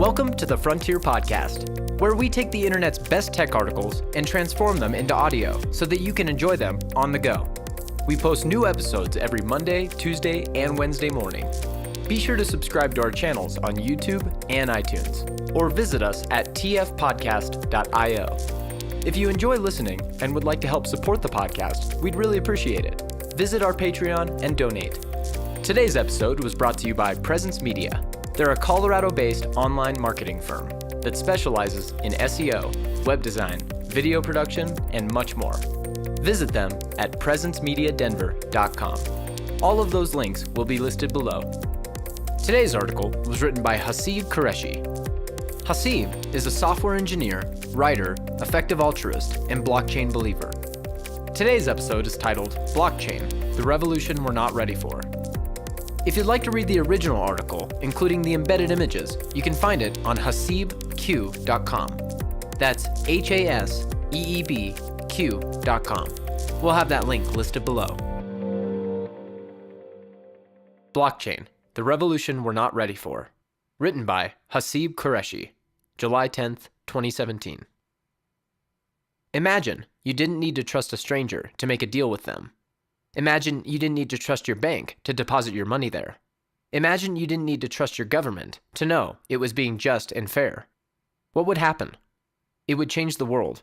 Welcome to the Frontier Podcast, where we take the internet's best tech articles and transform them into audio so that you can enjoy them on the go. We post new episodes every Monday, Tuesday, and Wednesday morning. Be sure to subscribe to our channels on YouTube and iTunes, or visit us at tfpodcast.io. If you enjoy listening and would like to help support the podcast, we'd really appreciate it. Visit our Patreon and donate. Today's episode was brought to you by Presence Media. They're a Colorado-based online marketing firm that specializes in SEO, web design, video production, and much more. Visit them at presencemediadenver.com. All of those links will be listed below. Today's article was written by Haseeb Qureshi. Haseeb is a software engineer, writer, effective altruist, and blockchain believer. Today's episode is titled Blockchain, the Revolution We're Not Ready For. If you'd like to read the original article, including the embedded images, you can find it on haseebq.com. That's HASEEBQ.com. We'll have that link listed below. Blockchain, the Revolution We're Not Ready For. Written by Haseeb Qureshi, July 10th, 2017. Imagine you didn't need to trust a stranger to make a deal with them. Imagine you didn't need to trust your bank to deposit your money there. Imagine you didn't need to trust your government to know it was being just and fair. What would happen? It would change the world.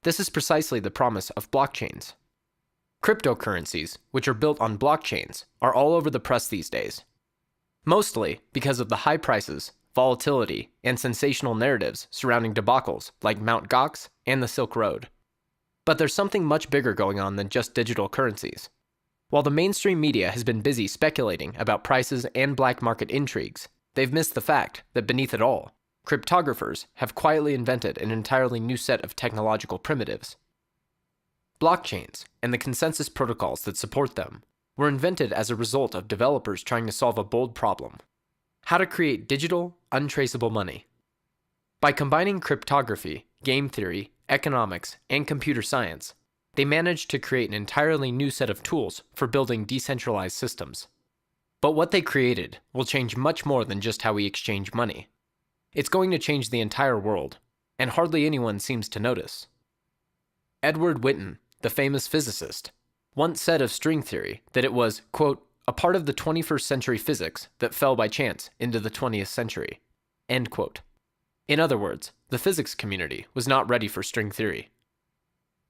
This is precisely the promise of blockchains. Cryptocurrencies, which are built on blockchains, are all over the press these days. Mostly because of the high prices, volatility, and sensational narratives surrounding debacles like Mt. Gox and the Silk Road. But there's something much bigger going on than just digital currencies. While the mainstream media has been busy speculating about prices and black market intrigues, they've missed the fact that beneath it all, cryptographers have quietly invented an entirely new set of technological primitives. Blockchains and the consensus protocols that support them were invented as a result of developers trying to solve a bold problem: how to create digital, untraceable money. By combining cryptography, game theory, economics, and computer science, they managed to create an entirely new set of tools for building decentralized systems. But what they created will change much more than just how we exchange money. It's going to change the entire world, and hardly anyone seems to notice. Edward Witten, the famous physicist, once said of string theory that it was, quote, a part of the 21st century physics that fell by chance into the 20th century, end quote. In other words, the physics community was not ready for string theory.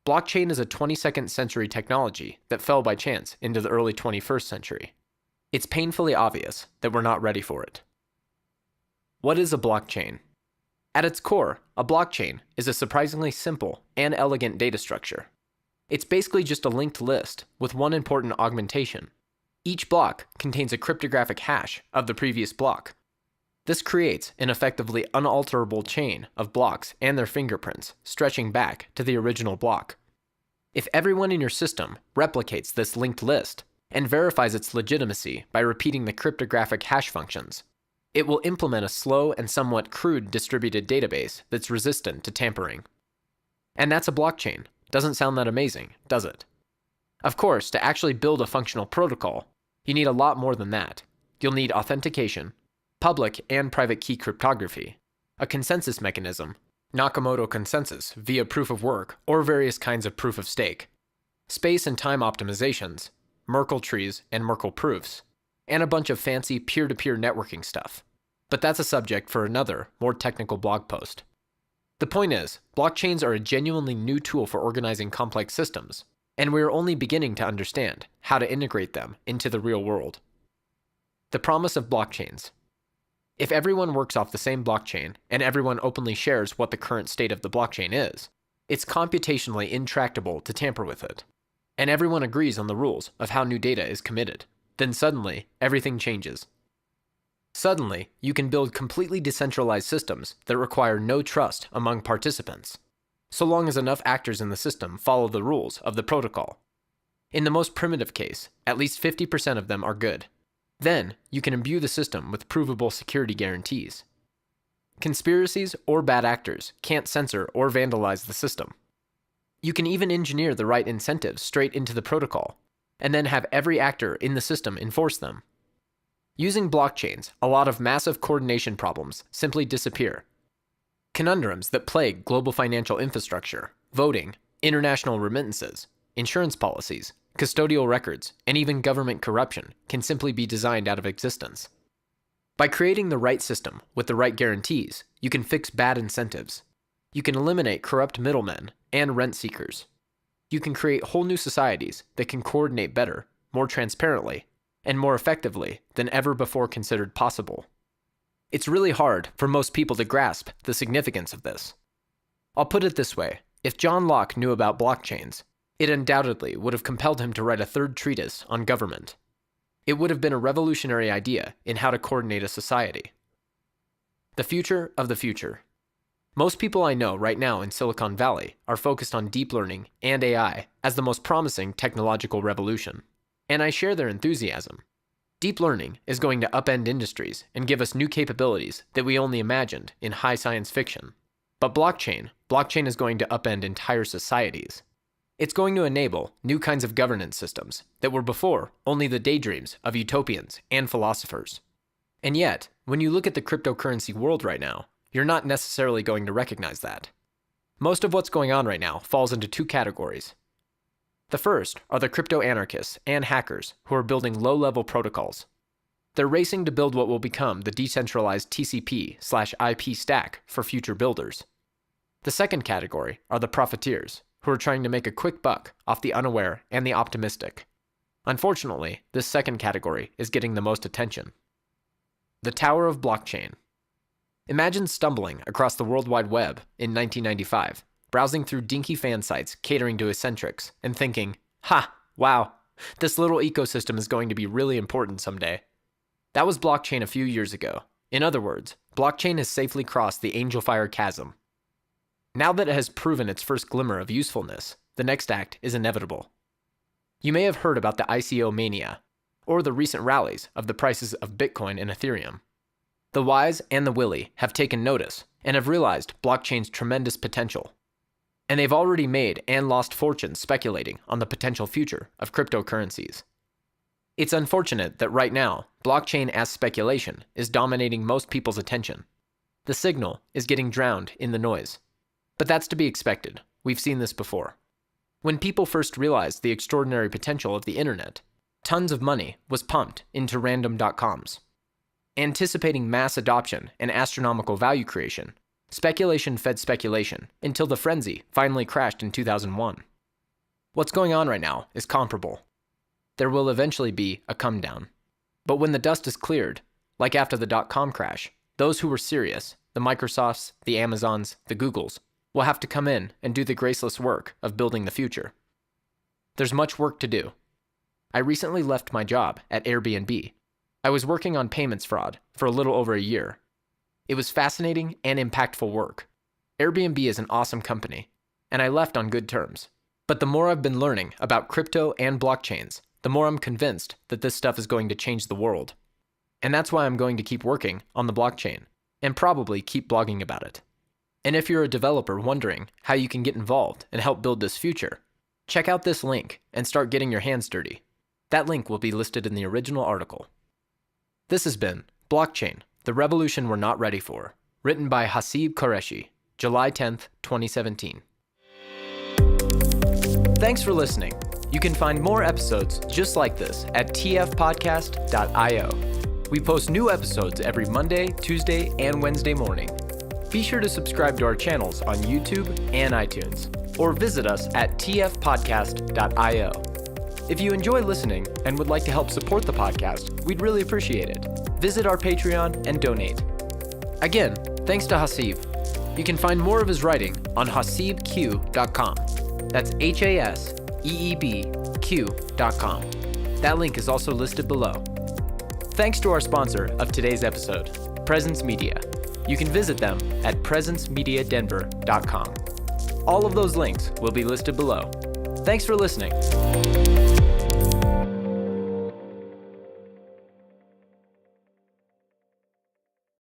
Blockchain is a 22nd century technology that fell by chance into the early 21st century. It's painfully obvious that we're not ready for it. What is a blockchain? At its core, a blockchain is a surprisingly simple and elegant data structure. It's basically just a linked list with one important augmentation. Each block contains a cryptographic hash of the previous block. This creates an effectively unalterable chain of blocks and their fingerprints stretching back to the original block. If everyone in your system replicates this linked list and verifies its legitimacy by repeating the cryptographic hash functions, it will implement a slow and somewhat crude distributed database that's resistant to tampering. And that's a blockchain. Doesn't sound that amazing, does it? Of course, to actually build a functional protocol, you need a lot more than that. You'll need authentication, public and private key cryptography, a consensus mechanism, Nakamoto consensus via proof of work or various kinds of proof of stake, space and time optimizations, Merkle trees and Merkle proofs, and a bunch of fancy peer-to-peer networking stuff. But that's a subject for another, more technical blog post. The point is, blockchains are a genuinely new tool for organizing complex systems, and we are only beginning to understand how to integrate them into the real world. The promise of blockchains. If everyone works off the same blockchain and everyone openly shares what the current state of the blockchain is, it's computationally intractable to tamper with it. And everyone agrees on the rules of how new data is committed. Then suddenly, everything changes. Suddenly, you can build completely decentralized systems that require no trust among participants, so long as enough actors in the system follow the rules of the protocol. In the most primitive case, at least 50% of them are good. Then, you can imbue the system with provable security guarantees. Conspiracies or bad actors can't censor or vandalize the system. You can even engineer the right incentives straight into the protocol, and then have every actor in the system enforce them. Using blockchains, a lot of massive coordination problems simply disappear. Conundrums that plague global financial infrastructure, voting, international remittances, insurance policies, custodial records, and even government corruption can simply be designed out of existence. By creating the right system with the right guarantees, you can fix bad incentives. You can eliminate corrupt middlemen and rent seekers. You can create whole new societies that can coordinate better, more transparently, and more effectively than ever before considered possible. It's really hard for most people to grasp the significance of this. I'll put it this way. If John Locke knew about blockchains, it undoubtedly would have compelled him to write a third treatise on government. It would have been a revolutionary idea in how to coordinate a society. The future of the future. Most people I know right now in Silicon Valley are focused on deep learning and AI as the most promising technological revolution, and I share their enthusiasm. Deep learning is going to upend industries and give us new capabilities that we only imagined in high science fiction. But blockchain is going to upend entire societies. It's going to enable new kinds of governance systems that were before only the daydreams of utopians and philosophers. And yet, when you look at the cryptocurrency world right now, you're not necessarily going to recognize that. Most of what's going on right now falls into two categories. The first are the crypto anarchists and hackers who are building low-level protocols. They're racing to build what will become the decentralized TCP/IP stack for future builders. The second category are the profiteers, who are trying to make a quick buck off the unaware and the optimistic. Unfortunately, this second category is getting the most attention. The Tower of Blockchain. Imagine stumbling across the World Wide Web in 1995, browsing through dinky fan sites catering to eccentrics, and thinking, wow, this little ecosystem is going to be really important someday. That was blockchain a few years ago. In other words, blockchain has safely crossed the angel fire chasm. Now that it has proven its first glimmer of usefulness, the next act is inevitable. You may have heard about the ICO mania, or the recent rallies of the prices of Bitcoin and Ethereum. The wise and the willy have taken notice and have realized blockchain's tremendous potential. And they've already made and lost fortunes speculating on the potential future of cryptocurrencies. It's unfortunate that right now, blockchain as speculation is dominating most people's attention. The signal is getting drowned in the noise. But that's to be expected. We've seen this before. When people first realized the extraordinary potential of the internet, tons of money was pumped into random.coms. Anticipating mass adoption and astronomical value creation, speculation fed speculation until the frenzy finally crashed in 2001. What's going on right now is comparable. There will eventually be a come down. But when the dust is cleared, like after the .com crash, those who were serious, the Microsofts, the Amazons, the Googles, will have to come in and do the graceless work of building the future. There's much work to do. I recently left my job at Airbnb. I was working on payments fraud for a little over a year. It was fascinating and impactful work. Airbnb is an awesome company, and I left on good terms. But the more I've been learning about crypto and blockchains, the more I'm convinced that this stuff is going to change the world. And that's why I'm going to keep working on the blockchain, and probably keep blogging about it. And if you're a developer wondering how you can get involved and help build this future, check out this link and start getting your hands dirty. That link will be listed in the original article. This has been Blockchain, the Revolution We're Not Ready For, written by Hasib Qureshi, July 10th, 2017. Thanks for listening. You can find more episodes just like this at tfpodcast.io. We post new episodes every Monday, Tuesday, and Wednesday morning. Be sure to subscribe to our channels on YouTube and iTunes, or visit us at tfpodcast.io. If you enjoy listening and would like to help support the podcast, we'd really appreciate it. Visit our Patreon and donate. Again, thanks to Hasib. You can find more of his writing on hasibq.com. That's HASEEBQ.com. That link is also listed below. Thanks to our sponsor of today's episode, Presence Media. You can visit them at presencemediadenver.com. All of those links will be listed below. Thanks for listening.